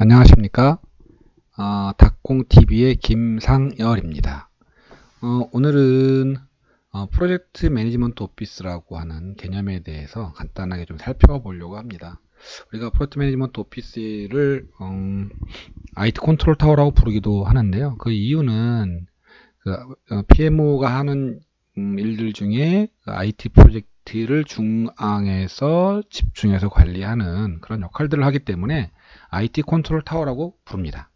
안녕하십니까? 닥공TV의 김상열입니다. 오늘은 프로젝트 매니지먼트 오피스라고 하는 개념에 대해서 간단하게 좀 살펴보려고 합니다. 우리가 프로젝트 매니지먼트 오피스를 IT 컨트롤 타워라고 부르기도 하는데요. 그 이유는 PMO가 하는 일들 중에 IT 프로젝트를 중앙에서 집중해서 관리하는 그런 역할들을 하기 때문에 IT 컨트롤 타워라고 부릅니다.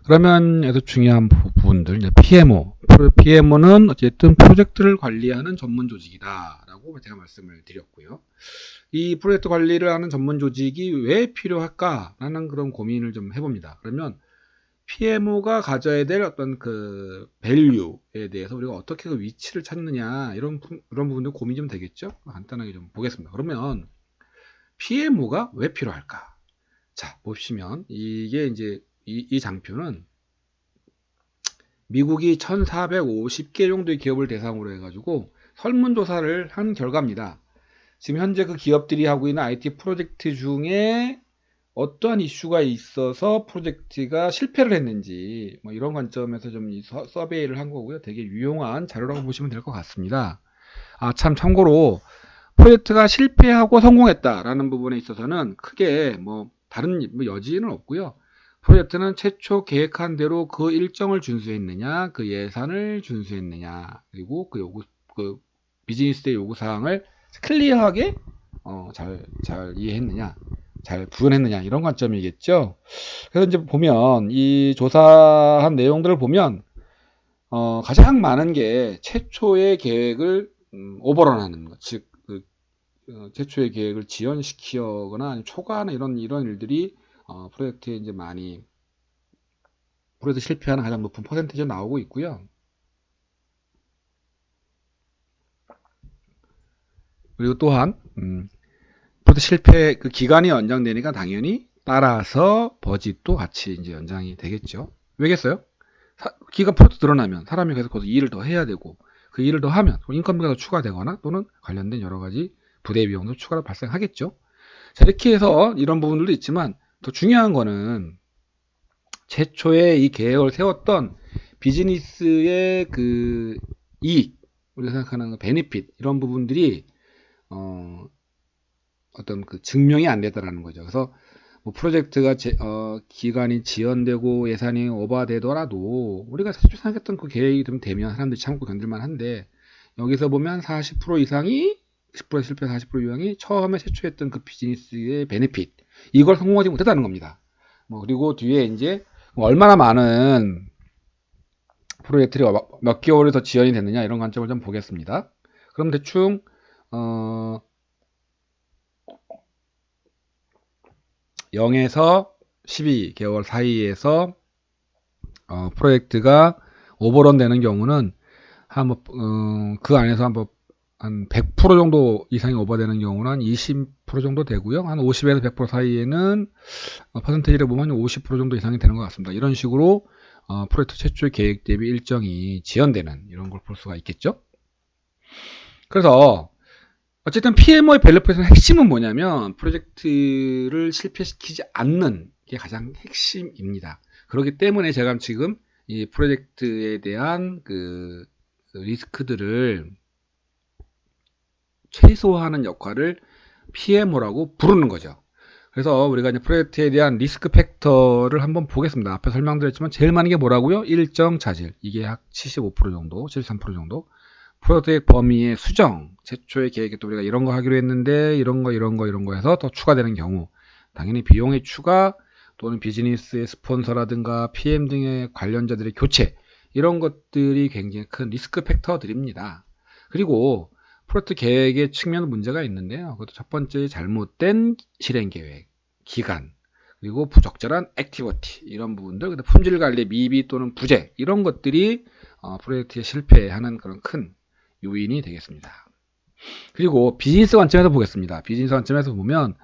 그러면 여기서 중요한 부분들, PMO는 어쨌든 프로젝트를 관리하는 전문 조직이다 라고 제가 말씀을 드렸고요. 이 프로젝트 관리를 하는 전문 조직이 왜 필요할까라는 그런 고민을 좀 해봅니다. 그러면 PMO가 가져야 될 어떤 그 밸류에 대해서 우리가 어떻게 그 위치를 찾느냐 이런 부분도 고민이 좀 되겠죠. 간단하게 좀 보겠습니다. 그러면 PMO가 왜 필요할까? 자, 보시면 이게 이제 이 장표는 미국이 1450개 정도의 기업을 대상으로 해가지고 설문조사를 한 결과입니다. 지금 현재 그 기업들이 하고 있는 IT 프로젝트 중에 어떠한 이슈가 있어서 프로젝트가 실패를 했는지 뭐 이런 관점에서 좀 서베이를 한 거고요. 되게 유용한 자료라고 보시면 될 것 같습니다. 참 참고로 프로젝트가 실패하고 성공했다라는 부분에 있어서는 크게 뭐 다른 여지는 없고요. 프로젝트는 최초 계획한 대로 그 일정을 준수했느냐, 그 예산을 준수했느냐, 그리고 그 비즈니스의 요구사항을 클리어하게 잘 이해했느냐, 잘 구현했느냐, 이런 관점이겠죠. 그래서 이제 보면, 이 조사한 내용들을 보면, 가장 많은 게 최초의 계획을 오버런하는 것, 즉, 최초의 계획을 지연시키거나 아니면 초과하는 이런 일들이 프로젝트에 이제 많이 프로젝트 실패하는 가장 높은 퍼센티지가 나오고 있고요. 그리고 또한 프로젝트 실패 그 기간이 연장되니까 당연히 따라서 버짓도 같이 이제 연장이 되겠죠. 왜겠어요? 기간 프로젝트 늘어나면 사람이 계속 거기서 일을 더 해야 되고 그 일을 더 하면 인건비가 더 추가되거나 또는 관련된 여러 가지 부대 비용도 추가로 발생하겠죠. 자, 이렇게 해서 이런 부분들도 있지만 더 중요한 거는 최초에 이 계획을 세웠던 비즈니스의 그 이익, 우리가 생각하는 그 베네핏 이런 부분들이 어떤 그 증명이 안 됐다라는 거죠. 그래서 뭐 프로젝트가 기간이 지연되고 예산이 오버되더라도 우리가 최초 생각했던 그 계획이 좀 되면 사람들이 참고 견딜만 한데 여기서 보면 40% 이상이 10% 실패 40% 이상이 처음에 최초했던 그 비즈니스의 베네핏 이걸 성공하지 못했다는 겁니다. 뭐 그리고 뒤에 이제 얼마나 많은 프로젝트들이 몇 개월이 더 지연이 됐느냐 이런 관점을 좀 보겠습니다. 그럼 대충 0에서 12개월 사이에서 프로젝트가 오버런 되는 경우는 그 안에서 한 100% 정도 이상이 오버되는 경우는 한 20% 정도 되고요. 한 50에서 100% 사이에는 퍼센테이지를 보면 50% 정도 이상이 되는 것 같습니다. 이런 식으로 프로젝트 최초의 계획 대비 일정이 지연되는 이런 걸 볼 수가 있겠죠. 그래서 어쨌든 PMO의 밸류 프로세스의 핵심은 뭐냐면 프로젝트를 실패시키지 않는 게 가장 핵심입니다. 그렇기 때문에 제가 지금 이 프로젝트에 대한 그 리스크들을 최소화하는 역할을 PMO라고 부르는 거죠. 그래서 우리가 이제 프로젝트에 대한 리스크 팩터를 한번 보겠습니다. 앞에 설명드렸지만 제일 많은 게 뭐라고요? 일정 자질. 이게 약 75% 정도, 73% 정도. 프로젝트 범위의 수정. 최초의 계획에 또 우리가 이런 거 하기로 했는데 이런 거 해서 더 추가되는 경우. 당연히 비용의 추가 또는 비즈니스의 스폰서라든가 PM 등의 관련자들의 교체. 이런 것들이 굉장히 큰 리스크 팩터들입니다. 그리고 프로젝트 계획의 측면 문제가 있는데요. 그것도 첫 번째 잘못된 실행 계획, 기간, 그리고 부적절한 액티비티 이런 부분들, 품질 관리 미비 또는 부재 이런 것들이 프로젝트에 실패하는 그런 큰 요인이 되겠습니다. 그리고 비즈니스 관점에서 보겠습니다. 비즈니스 관점에서 보면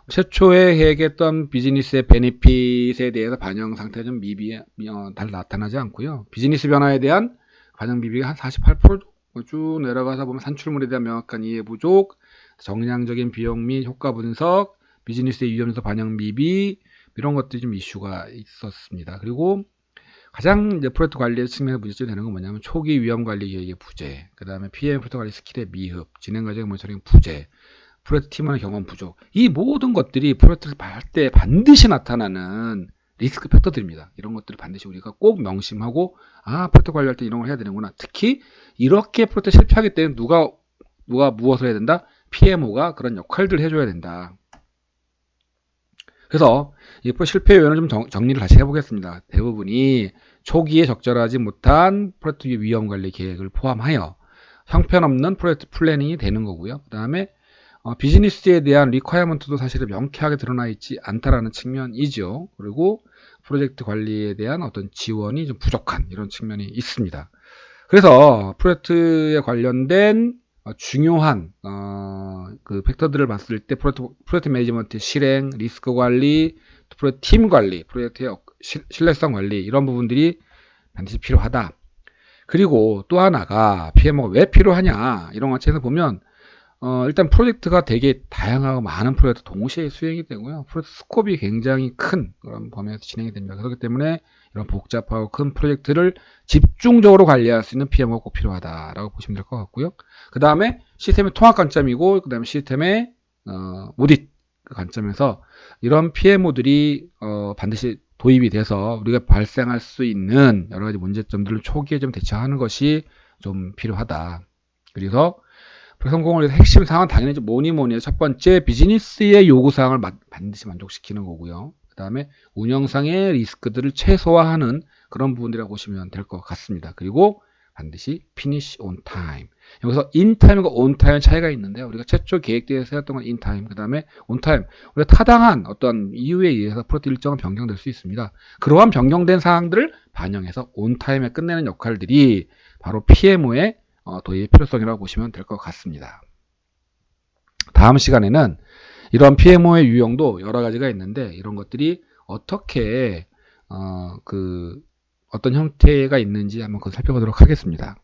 최초에 계획했던 비즈니스의 베네핏에 대해서 반영 상태가 좀 잘 나타나지 않고요. 비즈니스 변화에 대한 반영 미비가 한 48% 쭉 내려가서 보면 산출물에 대한 명확한 이해 부족, 정량적인 비용 및 효과 분석, 비즈니스의 위험에서 반영 미비 이런 것들이 좀 이슈가 있었습니다. 그리고 가장 이제 프로젝트 관리의 측면에서 문제점이 되는 건 뭐냐면 초기 위험 관리 계획의 부재, 그 다음에 PM 프로젝트 관리 스킬의 미흡, 진행 과정의 모니터링 부재, 프로젝트 팀원의 경험 부족. 이 모든 것들이 프로젝트를 할 때 반드시 나타나는 리스크 팩터들입니다. 이런 것들을 반드시 우리가 꼭 명심하고 프로젝트 관리할 때 이런 걸 해야 되는구나. 특히 이렇게 프로젝트 실패하기 때문에 누가 무엇을 해야 된다? PMO가 그런 역할들을 해줘야 된다. 그래서 이 실패 요인을 좀 정리를 다시 해보겠습니다. 대부분이 초기에 적절하지 못한 프로젝트 위험 관리 계획을 포함하여 형편없는 프로젝트 플래닝이 되는 거고요. 그 다음에 비즈니스에 대한 리퀘어먼트도 사실은 명쾌하게 드러나 있지 않다라는 측면이죠. 그리고 프로젝트 관리에 대한 어떤 지원이 좀 부족한 이런 측면이 있습니다. 그래서 프로젝트에 관련된 중요한 그 팩터들을 봤을 때 프로젝트 매니지먼트 실행, 리스크 관리, 프로젝트 팀 관리, 프로젝트의 신뢰성 관리 이런 부분들이 반드시 필요하다. 그리고 또 하나가 PMO가 왜 필요하냐 이런 관점에서 보면 일단 프로젝트가 되게 다양하고 많은 프로젝트 동시에 수행이 되고요. 프로젝트 스코프이 굉장히 큰 그런 범위에서 진행이 됩니다. 그렇기 때문에 이런 복잡하고 큰 프로젝트를 집중적으로 관리할 수 있는 PMO가 꼭 필요하다라고 보시면 될 것 같고요. 그 다음에 시스템의 통합 관점이고, 그 다음에 시스템의 오딧 관점에서 이런 PMO들이 반드시 도입이 돼서 우리가 발생할 수 있는 여러 가지 문제점들을 초기에 좀 대처하는 것이 좀 필요하다. 그래서 성공을 위해서 핵심 사항은 당연히 뭐니 해서 첫 번째 비즈니스의 요구사항을 반드시 만족시키는 거고요. 그 다음에 운영상의 리스크들을 최소화하는 그런 부분이라고 보시면 될 것 같습니다. 그리고 반드시 finish on time. 여기서 in time과 on time 차이가 있는데요. 우리가 최초 계획대에 세웠던 건 in time, 그 다음에 on time. 우리가 타당한 어떤 이유에 의해서 프로젝트 일정은 변경될 수 있습니다. 그러한 변경된 사항들을 반영해서 on time에 끝내는 역할들이 바로 PMO의 도입의 필요성이라고 보시면 될 것 같습니다. 다음 시간에는 이런 PMO의 유형도 여러 가지가 있는데 이런 것들이 어떻게 어떤 형태가 있는지 한번 살펴보도록 하겠습니다.